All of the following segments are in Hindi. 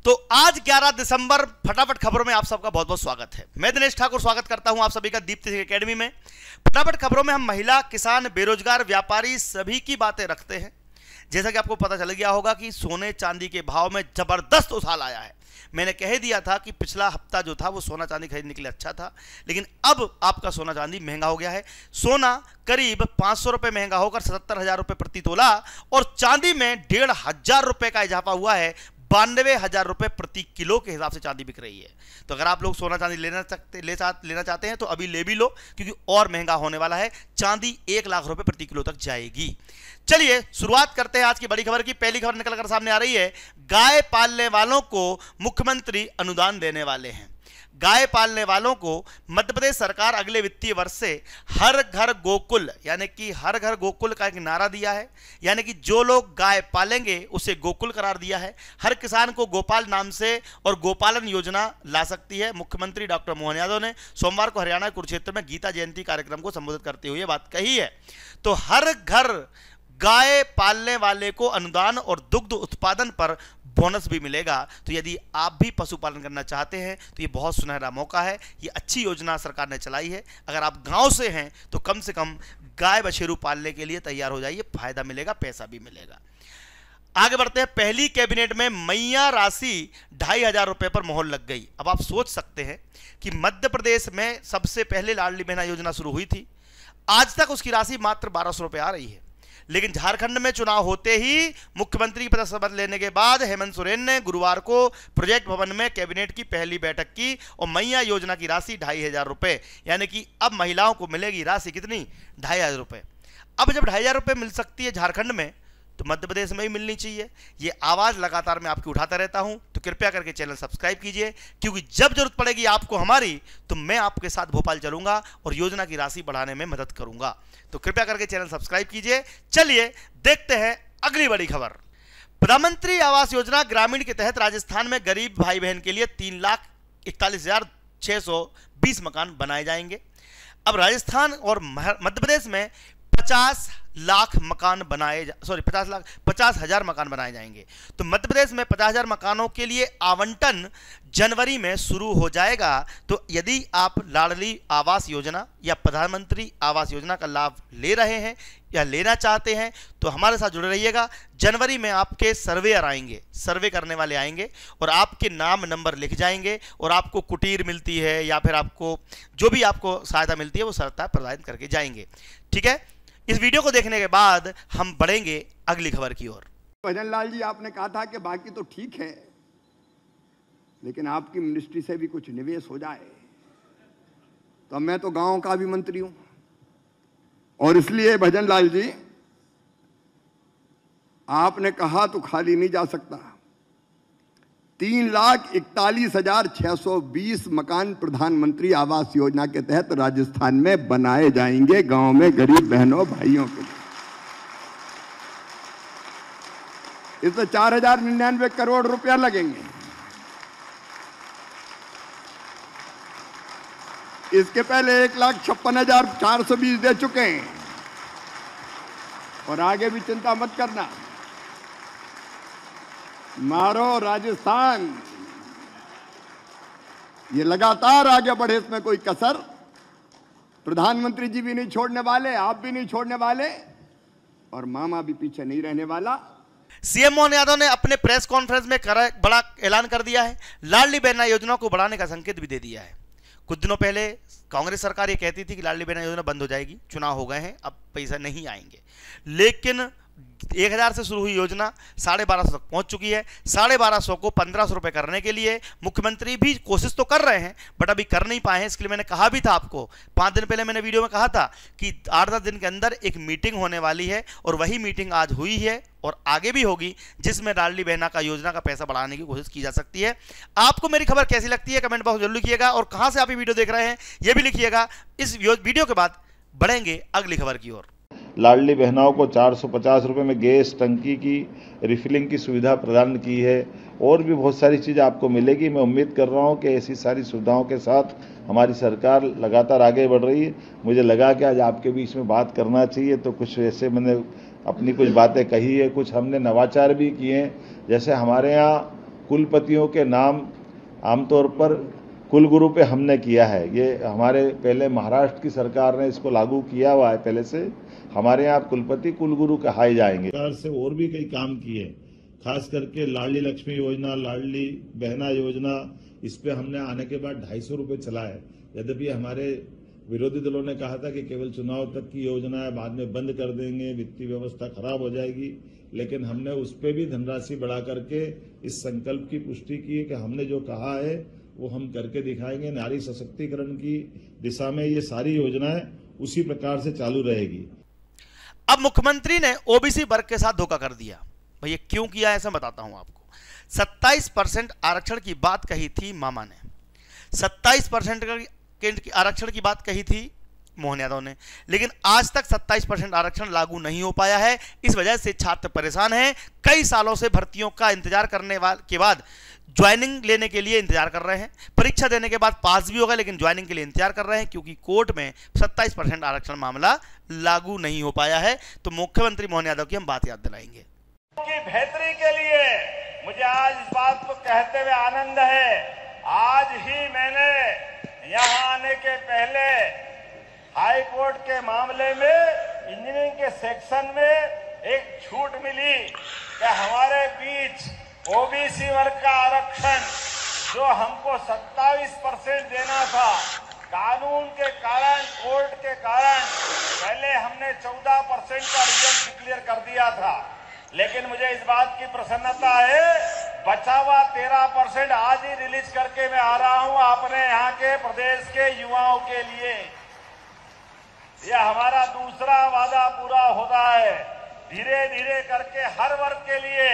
तो आज 11 दिसंबर फटाफट खबरों में आप सबका बहुत बहुत स्वागत है। मैं दिनेश ठाकुर स्वागत करता हूं आप सभी का दीप्ति सिंह एकेडमी में। फटाफट खबरों में हम महिला, किसान, बेरोजगार, व्यापारी सभी की बातें रखते हैं। जैसा कि आपको पता चल गया होगा कि सोने चांदी के भाव में जबरदस्त उछाल आया है। मैंने कह दिया था कि पिछला हफ्ता जो था वो सोना चांदी खरीदने के लिए अच्छा था, लेकिन अब आपका सोना चांदी महंगा हो गया है। सोना करीब 500 रुपये महंगा होकर 77,000 रुपये प्रति तोला और चांदी में 1,500 रुपये का इजाफा हुआ है। 92,000 रुपये प्रति किलो के हिसाब से चांदी बिक रही है। तो अगर आप लोग सोना चांदी लेना चाहते हैं तो अभी ले भी लो, क्योंकि और महंगा होने वाला है। चांदी 1 लाख रुपए प्रति किलो तक जाएगी। चलिए शुरुआत करते हैं आज की बड़ी खबर की। पहली खबर निकलकर सामने आ रही है, गाय पालने वालों को मुख्यमंत्री अनुदान देने वाले हैं। गाय पालने वालों को मध्य प्रदेश सरकार अगले वित्तीय वर्ष से हर घर गोकुल, यानी कि हर घर गोकुल का एक नारा दिया है। यानी कि जो लोग गाय पालेंगे उसे गोकुल करार दिया है। हर किसान को गोपाल नाम से और गोपालन योजना ला सकती है। मुख्यमंत्री डॉक्टर मोहन यादव ने सोमवार को हरियाणा कुरुक्षेत्र में गीता जयंती कार्यक्रम को संबोधित करते हुए बात कही है। तो हर घर गाय पालने वाले को अनुदान और दुग्ध उत्पादन पर बोनस भी मिलेगा। तो यदि आप भी पशुपालन करना चाहते हैं तो ये बहुत सुनहरा मौका है। ये अच्छी योजना सरकार ने चलाई है। अगर आप गांव से हैं तो कम से कम गाय बछेरू पालने के लिए तैयार हो जाइए, फायदा मिलेगा, पैसा भी मिलेगा। आगे बढ़ते हैं। पहली कैबिनेट में मैया राशि 2,500 रुपये पर मोहर लग गई। अब आप सोच सकते हैं कि मध्य प्रदेश में सबसे पहले लाडली बहना योजना शुरू हुई थी। आज तक उसकी राशि मात्र 1,200 रुपये आ रही है, लेकिन झारखंड में चुनाव होते ही मुख्यमंत्री पद शपथ लेने के बाद हेमंत सोरेन ने गुरुवार को प्रोजेक्ट भवन में कैबिनेट की पहली बैठक की और मैया योजना की राशि 2,500 रुपये, यानी कि अब महिलाओं को मिलेगी राशि कितनी, 2,500 रुपये। अब जब 2,500 रुपये मिल सकती है झारखंड में, तो मध्य प्रदेश में भी मिलनी चाहिए। ये आवाज़ लगातार मैं आपकी उठाता रहता हूं, तो कृपया करके चैनल सब्सक्राइब कीजिए, क्योंकि जब जरूरत पड़ेगी आपको हमारी, तो मैं आपके साथ भोपाल चलूंगा और योजना की राशि बढ़ाने में मदद करूंगा। तो कृपया करके चैनल सब्सक्राइब कीजिए। चलिए देखते हैं अगली बड़ी खबर। प्रधानमंत्री आवास योजना ग्रामीण के तहत राजस्थान में गरीब भाई बहन के लिए 3,41,620 मकान बनाए जाएंगे। अब राजस्थान और मध्य प्रदेश में 50 लाख मकान 50,000 मकान बनाए जाएंगे। तो मध्य प्रदेश में 50,000 मकानों के लिए आवंटन जनवरी में शुरू हो जाएगा। तो यदि आप लाडली आवास योजना या प्रधानमंत्री आवास योजना का लाभ ले रहे हैं या लेना चाहते हैं तो हमारे साथ जुड़े रहिएगा। जनवरी में आपके सर्वेयर आएंगे, सर्वे करने वाले आएंगे और आपके नाम नंबर लिख जाएंगे और आपको कुटीर मिलती है या फिर आपको जो भी आपको सहायता मिलती है वो सहायता प्रदान करके जाएंगे। ठीक है, इस वीडियो को देखने के बाद हम बढ़ेंगे अगली खबर की ओर। भजन लाल जी, आपने कहा था कि बाकी तो ठीक है, लेकिन आपकी मिनिस्ट्री से भी कुछ निवेश हो जाए। तो मैं तो गांव का भी मंत्री हूं और इसलिए भजन लाल जी, आपने कहा तो खाली नहीं जा सकता। 3,41,620 मकान प्रधानमंत्री आवास योजना के तहत राजस्थान में बनाए जाएंगे, गांव में गरीब बहनों भाइयों के लिए। इसमें 4,099 करोड़ रुपया लगेंगे। इसके पहले 1,56,420 दे चुके हैं और आगे भी चिंता मत करना। मारो राजस्थान, ये लगातार आगे बढ़े, इसमें कोई कसर प्रधानमंत्री जी भी नहीं छोड़ने वाले, आप भी नहीं छोड़ने वाले और मामा भी पीछे नहीं रहने वाला। सीएम मोहन यादव ने अपने प्रेस कॉन्फ्रेंस में बड़ा ऐलान कर दिया है। लाडली बहना योजना को बढ़ाने का संकेत भी दे दिया है। कुछ दिनों पहले कांग्रेस सरकार ये कहती थी कि लाडली बहना योजना बंद हो जाएगी, चुनाव हो गए हैं, अब पैसा नहीं आएंगे, लेकिन 1,000 से शुरू हुई योजना 1,250 तक पहुंच चुकी है। 1,250 को 1,500 रुपये करने के लिए मुख्यमंत्री भी कोशिश तो कर रहे हैं, बट अभी कर नहीं पाए हैं। इसके लिए मैंने कहा भी था आपको, 5 दिन पहले मैंने वीडियो में कहा था कि 8-10 दिन के अंदर एक मीटिंग होने वाली है और वही मीटिंग आज हुई है और आगे भी होगी, जिसमें लाडली बहना का योजना का पैसा बढ़ाने की कोशिश की जा सकती है। आपको मेरी खबर कैसी लगती है कमेंट बॉक्स में जरूर लिखिएगा और कहां से आप ये वीडियो देख रहे हैं ये भी लिखिएगा। इस वीडियो के बाद बढ़ेंगे अगली खबर की ओर। लाडली बहनाओं को 450 रुपये में गैस टंकी की रिफिलिंग की सुविधा प्रदान की है और भी बहुत सारी चीज़ आपको मिलेगी। मैं उम्मीद कर रहा हूं कि ऐसी सारी सुविधाओं के साथ हमारी सरकार लगातार आगे बढ़ रही है। मुझे लगा कि आज आपके बीच में बात करना चाहिए, तो कुछ ऐसे मैंने अपनी कुछ बातें कही है। कुछ हमने नवाचार भी किए हैं, जैसे हमारे यहाँ कुलपतियों के नाम आमतौर पर कुलगुरु पे हमने किया है। ये हमारे पहले महाराष्ट्र की सरकार ने इसको लागू किया हुआ है पहले से। हमारे यहाँ कुलपति कुलगुरु कहाए जाएंगे। सरकार से और भी कई काम किए, खास करके लाडली लक्ष्मी योजना, लाडली बहना योजना, इस पे हमने आने के बाद 250 रुपये चला है। यद्यपि हमारे विरोधी दलों ने कहा था कि केवल चुनाव तक की योजना है, बाद में बंद कर देंगे, वित्तीय व्यवस्था खराब हो जाएगी, लेकिन हमने उस पर भी धनराशि बढ़ा करके इस संकल्प की पुष्टि की कि हमने जो कहा है वो हम करके दिखाएंगे। नारी सशक्तिकरण की दिशा में ये सारी योजनाएं उसी प्रकार से चालू रहेगी। अब मुख्यमंत्री ने ओबीसी वर्ग के साथ धोखा कर दिया। भैया क्यों किया ऐसा बताता हूं आपको। 27% आरक्षण की बात कही थी मामा ने, 27% आरक्षण की बात कही थी मोहन यादव ने, लेकिन आज तक 27% आरक्षण लागू नहीं हो पाया है। इस वजह से छात्र परेशान हैं। कई सालों से भर्तियों का इंतजार करने के बाद ज्वाइनिंग लेने के लिए इंतजार कर रहे हैं। परीक्षा देने के बाद पास भी होगा, लेकिन ज्वाइनिंग के लिए इंतजार कर रहे हैं क्योंकि कोर्ट में 27% आरक्षण मामला लागू नहीं हो पाया है। तो मुख्यमंत्री मोहन यादव की हम बात याद दिलाएंगे। की बेहतरी के लिए मुझे आज इस बात को कहते हुए आनंद है, आज ही मैंने यहाँ आने के पहले हाई कोर्ट के मामले में इंजीनियरिंग के सेक्शन में एक छूट मिली कि हमारे बीच ओबीसी वर्ग का आरक्षण जो हमको 27% देना था, कानून के कारण, कोर्ट के कारण पहले हमने 14% का रिजल्ट डिक्लेयर कर दिया था, लेकिन मुझे इस बात की प्रसन्नता है बचा हुआ 13% आज ही रिलीज करके मैं आ रहा हूं अपने यहाँ के प्रदेश के युवाओं के लिए। यह हमारा दूसरा वादा पूरा होता है। धीरे धीरे करके हर वर्ग के लिए,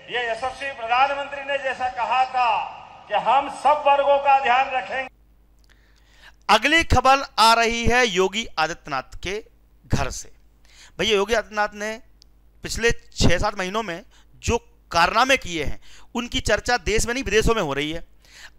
ये यशस्वी प्रधानमंत्री ने जैसा कहा था कि हम सब वर्गों का ध्यान रखेंगे। अगली खबर आ रही है योगी आदित्यनाथ के घर से। भैया योगी आदित्यनाथ ने पिछले 6-7 महीनों में जो कारनामे किए हैं उनकी चर्चा देश में नहीं विदेशों में हो रही है।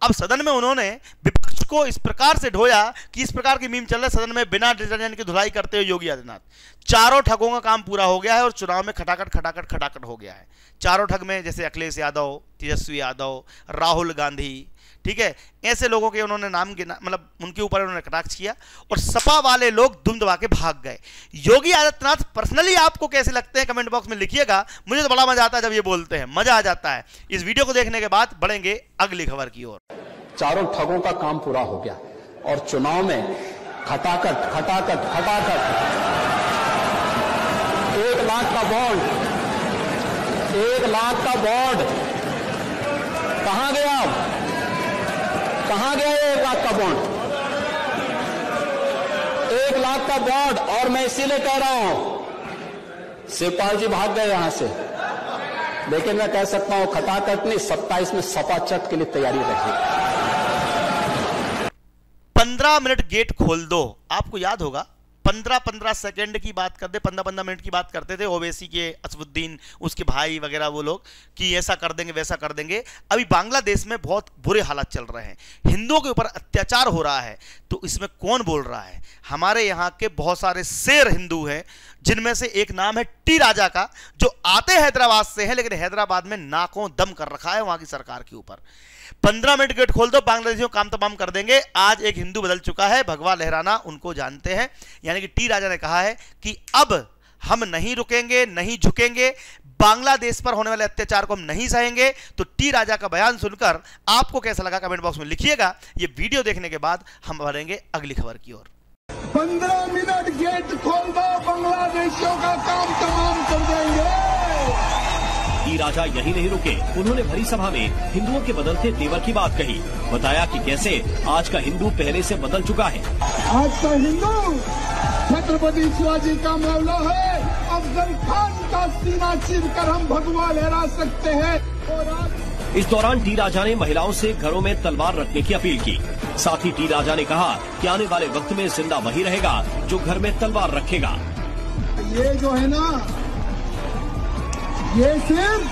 अब सदन में उन्होंने विपक्ष को इस प्रकार से ढोया कि इस प्रकार की मीम चल रहा है सदन में बिना डिटर्जेंट की धुलाई करते हुए योगी आदित्यनाथ। चारों ठगों का काम पूरा हो गया है और चुनाव में खटाखट हो गया है। चारों ठग में जैसे अखिलेश यादव, तेजस्वी यादव, राहुल गांधी, ठीक है, ऐसे लोगों के उन्होंने नाम गिना, मतलब उनके ऊपर उन्होंने कटाक्ष किया और सपा वाले लोग दुम दबा के भाग गए। योगी आदित्यनाथ पर्सनली आपको कैसे लगते हैं कमेंट बॉक्स में लिखिएगा। मुझे तो बड़ा मजा आता है जब ये बोलते हैं, मजा आ जाता है। इस वीडियो को देखने के बाद बढ़ेंगे अगली खबर की ओर। चारों ठगों का काम पूरा हो गया और चुनाव में खटाखट 1 लाख का बॉन्ड, 1 लाख का बॉन्ड कहां गया? कहां गया 1 लाख का बॉन्ड? 1 लाख का बॉन्ड। और मैं इसीलिए कह रहा हूं शिवपाल जी भाग गए यहां से, लेकिन मैं कह सकता हूं खटाखट नहीं, 27 में सपा चट के लिए तैयारी रही। 15 मिनट गेट खोल दो। आपको याद होगा 15-15 सेकेंड की बात करते, 15-15 मिनट की बात करते थे ओवैसी के, असदुद्दीन, उसके भाई वगैरह वो लोग कि ऐसा कर देंगे वैसा कर देंगे। अभी बांग्लादेश में बहुत बुरे हालात चल रहे हैं, हिंदुओं के ऊपर अत्याचार हो रहा है, तो इसमें कौन बोल रहा है? हमारे यहाँ के बहुत सारे शेर हिंदू हैं, जिनमें से एक नाम है टी राजा का, जो आते हैदराबाद से हैं, लेकिन हैदराबाद में नाकों दम कर रखा है वहां की सरकार के ऊपर। 15 मिनट गेट खोल दो, बांग्लादेशियों काम तमाम कर देंगे। आज एक हिंदू बदल चुका है, भगवा लहराना उनको जानते हैं, यानी कि टी राजा ने कहा है कि अब हम नहीं रुकेंगे, नहीं झुकेंगे, बांग्लादेश पर होने वाले अत्याचार को हम नहीं सहेंगे। तो टी राजा का बयान सुनकर आपको कैसा लगा कमेंट बॉक्स में लिखिएगा। ये वीडियो देखने के बाद हम बढ़ेंगे अगली खबर की ओर। 15 मिनट गेट खोल दो, बांग्लादेशियों का काम तमाम कर देंगे। टी राजा यही नहीं रुके, उन्होंने भरी सभा में हिंदुओं के बदलते तेवर की बात कही। बताया कि कैसे आज का हिंदू पहले से बदल चुका है। आज का हिंदू छत्रपति शिवाजी का मौला है, अफजल खान का सीना चीर कर हम भगवा लहरा सकते हैं। और आज इस दौरान टी राजा ने महिलाओं से घरों में तलवार रखने की अपील की। साथ ही टी राजा ने कहा कि आने वाले वक्त में जिंदा वही रहेगा जो घर में तलवार रखेगा। ये जो है ना, ये सिर्फ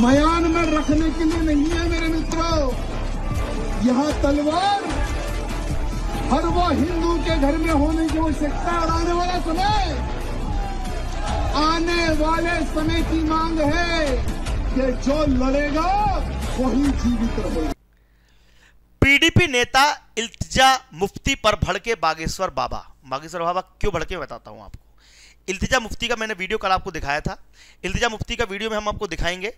मयान में रखने के लिए नहीं है मेरे मित्रों। यहाँ तलवार हर वो हिंदू के घर में होने की आवश्यकता है। और आने वाले समय की मांग है कि जो लड़ेगा वही जीवित रहेगा। पीडीपी नेता इल्तिजा मुफ्ती पर भड़के बागेश्वर बाबा। बागेश्वर बाबा क्यों भड़के बताता हूं आपको। इल्तिजा मुफ्ती का मैंने वीडियो कल आपको दिखाया था। इल्तिजा मुफ्ती का वीडियो में हम आपको दिखाएंगे।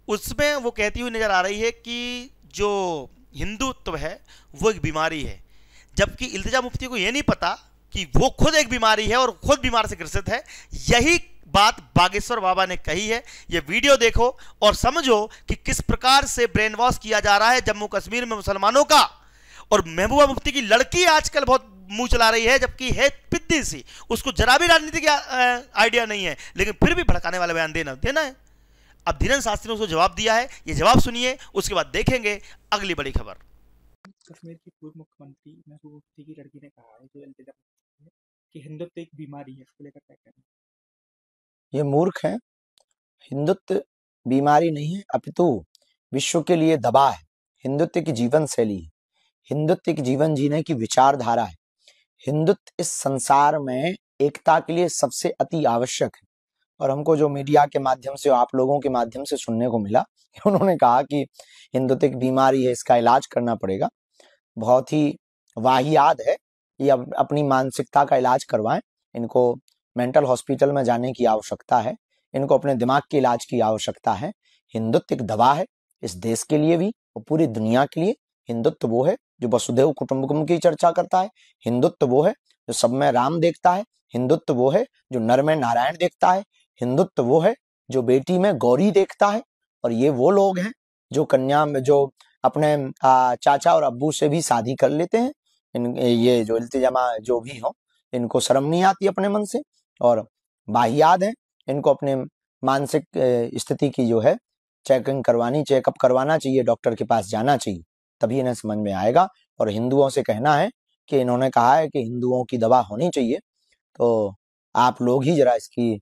उसमें वो कहती हुई नजर आ रही है कि जो हिंदुत्व है वो एक बीमारी है, जबकि इल्तिजा मुफ्ती को ये नहीं पता कि वो खुद एक बीमारी है और खुद बीमार से ग्रसित है। यही बात बागेश्वर बाबा ने कही है। ये वीडियो देखो और समझो कि किस प्रकार से ब्रेन वॉश किया जा रहा है जम्मू कश्मीर में मुसलमानों का। और महबूबा मुफ्ती की लड़की आजकल बहुत मुंह चला रही है, जबकि है पिद्दी सी, उसको जरा भी राजनीति का आइडिया नहीं है, लेकिन फिर भी भड़काने वाला बयान देना है। अब धीरेन्द्र शास्त्री ने उसको जवाब दिया है, ये जवाब सुनिए, उसके बाद देखेंगे अगली बड़ी खबर। कश्मीर की पूर्व मुख्यमंत्री महबूबा मुफ्ती की लड़की ने कहा है जो इल्तिजा मुफ्ती है कि हिंदुत्व एक बीमारी है, इसको लेकर क्या कहना है? ये मूर्ख है। हिंदुत्व बीमारी नहीं है, अपितु विश्व के लिए दवा है। हिंदुत्व की जीवन शैली है, हिंदुत्व की जीवन जीने की विचारधारा है। हिंदुत्व इस संसार में एकता के लिए सबसे अति आवश्यक है। और हमको जो मीडिया के माध्यम से, आप लोगों के माध्यम से सुनने को मिला, उन्होंने कहा कि हिंदुत्व एक बीमारी है, इसका इलाज करना पड़ेगा। बहुत ही वाहियात है। ये अपनी मानसिकता का इलाज करवाएं। इनको मेंटल हॉस्पिटल में जाने की आवश्यकता है। इनको अपने दिमाग के इलाज की आवश्यकता है। हिंदुत्व एक दवा है, इस देश के लिए भी और पूरी दुनिया के लिए। हिंदुत्व वो है जो वसुधैव कुटुंबकम की चर्चा करता है। हिंदुत्व वो है जो सब में राम देखता है। हिंदुत्व वो है जो नर में नारायण देखता है। हिंदुत्व वो है जो बेटी में गौरी देखता है। और ये वो लोग हैं जो कन्या में, जो अपने चाचा और अब्बू से भी शादी कर लेते हैं। ये जो इल्तिजामा जो भी हो, इनको शर्म नहीं आती अपने मन से और वाहियात है। इनको अपने मानसिक स्थिति की जो है चेकअप करवाना चाहिए, डॉक्टर के पास जाना चाहिए, तभी इन्हें समझ में आएगा। और हिंदुओं से कहना है कि इन्होंने कहा है कि हिंदुओं की दवा होनी चाहिए, तो आप लोग ही जरा इसकी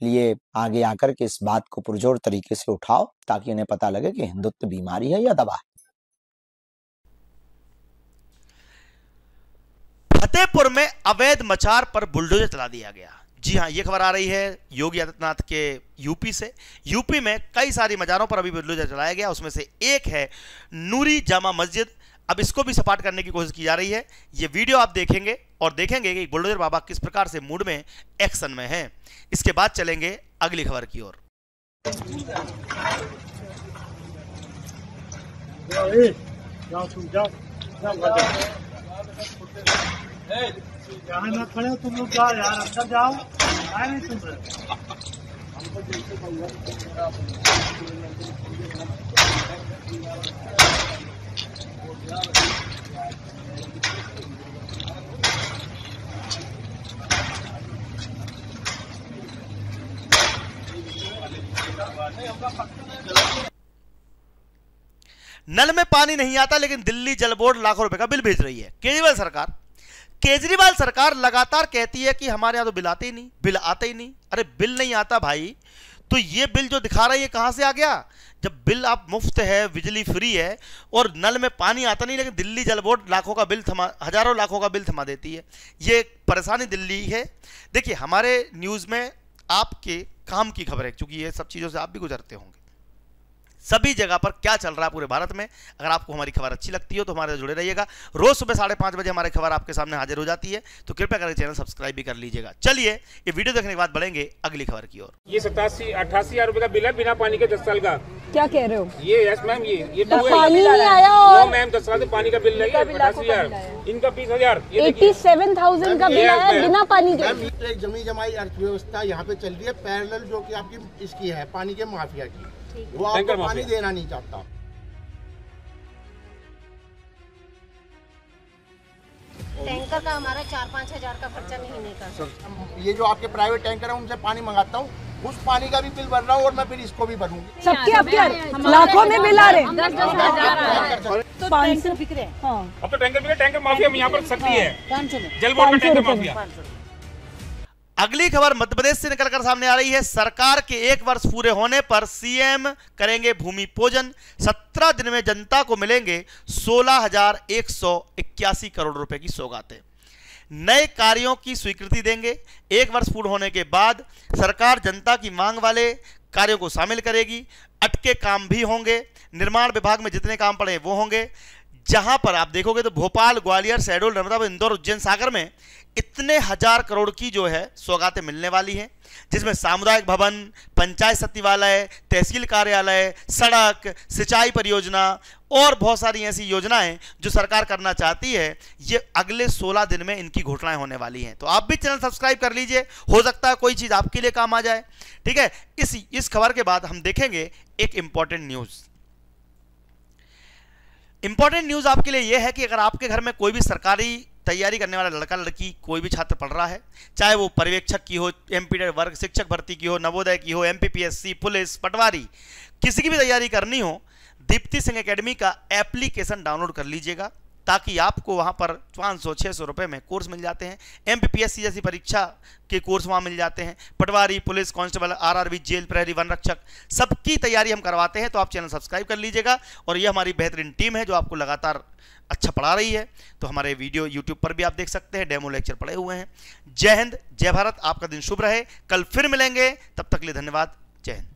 लिए आगे आकर के इस बात को पुरजोर तरीके से उठाओ, ताकि इन्हें पता लगे कि हिंदुत्व बीमारी है या दवा है। फतेहपुर में अवैध मचार पर बुलडोजर चला दिया गया। जी हां, यह खबर आ रही है योगी आदित्यनाथ के यूपी से। यूपी में कई सारी मजारों पर अभी बुलडोजर चलाया गया, उसमें से एक है नूरी जामा मस्जिद। अब इसको भी सपाट करने की कोशिश की जा रही है। ये वीडियो आप देखेंगे और देखेंगे कि बुलडोजर बाबा किस प्रकार से मूड में, एक्शन में है। इसके बाद चलेंगे अगली खबर की ओर। यहाँ ना खड़े तुम लोग जाओ यार, अंदर जाओ, आए नहीं सुन रहे। नल में पानी नहीं आता, लेकिन दिल्ली जल बोर्ड लाखों रुपए का बिल भेज रही है। केजरीवाल सरकार लगातार कहती है कि हमारे यहां तो बिल आते ही नहीं, बिल आते ही नहीं। अरे बिल नहीं आता भाई, तो ये बिल जो दिखा रही है कहां से आ गया? जब बिल आप मुफ्त है, बिजली फ्री है और नल में पानी आता नहीं, लेकिन दिल्ली जल बोर्ड लाखों का बिल हजारों लाखों का बिल थमा देती है। ये परेशानी दिल्ली है। देखिए, हमारे न्यूज में आपके काम की खबर है, क्योंकि ये सब चीजों से आप भी गुजरते होंगे। सभी जगह पर क्या चल रहा है पूरे भारत में। अगर आपको हमारी खबर अच्छी लगती हो तो हमारे जुड़े रहिएगा। रोज सुबह 5:30 बजे हमारी खबर आपके सामने हाजिर हो जाती है, तो कृपया करके चैनल सब्सक्राइब भी कर लीजिएगा। चलिए, ये वीडियो देखने के बाद बढ़ेंगे अगली खबर की ओर। ये 87-88 हजार रुपए का बिल है बिना पानी के 10 साल का। क्या कह रहे हो? ये यस मैम, ये तो पानी नहीं आया। और मैम 10 साल से पानी का बिल नहीं है। 88,000, इनका 20,000, 87,000 का बिल आया बिना पानी के। एक जमी जमाई अर्थव्यवस्था यहाँ पे चल रही है पैरेलल, जो कि आपकी इसकी है पानी के माफिया की, वो आपको पानी देना नहीं चाहता। टैंकर का हमारा 4-5 हजार का खर्चा नहीं निकलता। ये जो आपके प्राइवेट टैंकर है उनसे पानी मंगाता हूँ, उस पानी का भी बिल भर रहा हूँ और मैं फिर इसको भी भरूंगी। सबके आपके लाखों में बिल आ रहे हैं। 500 बिक रहे। अब तो टैंकर माफिया यहाँ पर सक्रिय है। जल बोर्ड का टैंकर माफिया। अगली खबर मध्य प्रदेश से निकलकर सामने आ रही है। सरकार के 1 वर्ष पूरे होने पर सीएम करेंगे भूमि पूजन। 17 दिन में जनता को मिलेंगे 16,181 करोड़ रुपए की सौगातें। नए कार्यों की स्वीकृति देंगे। 1 वर्ष पूर्ण होने के बाद सरकार जनता की मांग वाले कार्यों को शामिल करेगी। अटके काम भी होंगे, निर्माण विभाग में जितने काम पड़े वो होंगे। जहां पर आप देखोगे तो भोपाल, ग्वालियर, शहडोल, नर्मदा, इंदौर, उज्जैन, सागर में इतने 1000 करोड़ की जो है सौगातें मिलने वाली हैं, जिसमें सामुदायिक भवन, पंचायत सचिवालय, तहसील कार्यालय, सड़क, सिंचाई परियोजना और बहुत सारी ऐसी योजनाएं जो सरकार करना चाहती है। ये अगले 16 दिन में इनकी घोषणाएं होने वाली हैं। तो आप भी चैनल सब्सक्राइब कर लीजिए, हो सकता है कोई चीज़ आपके लिए काम आ जाए। ठीक है, इस खबर के बाद हम देखेंगे एक इंपॉर्टेंट न्यूज़। इंपॉर्टेंट न्यूज़ आपके लिए यह है कि अगर आपके घर में कोई भी सरकारी तैयारी करने वाला लड़का लड़की कोई भी छात्र पढ़ रहा है, चाहे वो पर्यवेक्षक की हो, एमपीटेड वर्ग, शिक्षक भर्ती की हो, नवोदय की हो, एमपीपीएससी, पुलिस, पटवारी, किसी की भी तैयारी करनी हो, दीप्ति सिंह एकेडमी का एप्लीकेशन डाउनलोड कर लीजिएगा, ताकि आपको वहाँ पर 500-600 रुपये में कोर्स मिल जाते हैं। एमपीपीएससी जैसी परीक्षा के कोर्स वहाँ मिल जाते हैं। पटवारी, पुलिस, कांस्टेबल, आरआरबी, जेल प्रहरी, वन रक्षक, सबकी तैयारी हम करवाते हैं। तो आप चैनल सब्सक्राइब कर लीजिएगा। और ये हमारी बेहतरीन टीम है जो आपको लगातार अच्छा पढ़ा रही है। तो हमारे वीडियो यूट्यूब पर भी आप देख सकते हैं, डेमो लेक्चर पड़े हुए हैं। जय हिंद, जय भारत, आपका दिन शुभ रहे। कल फिर मिलेंगे, तब तक के लिए धन्यवाद। जय हिंद।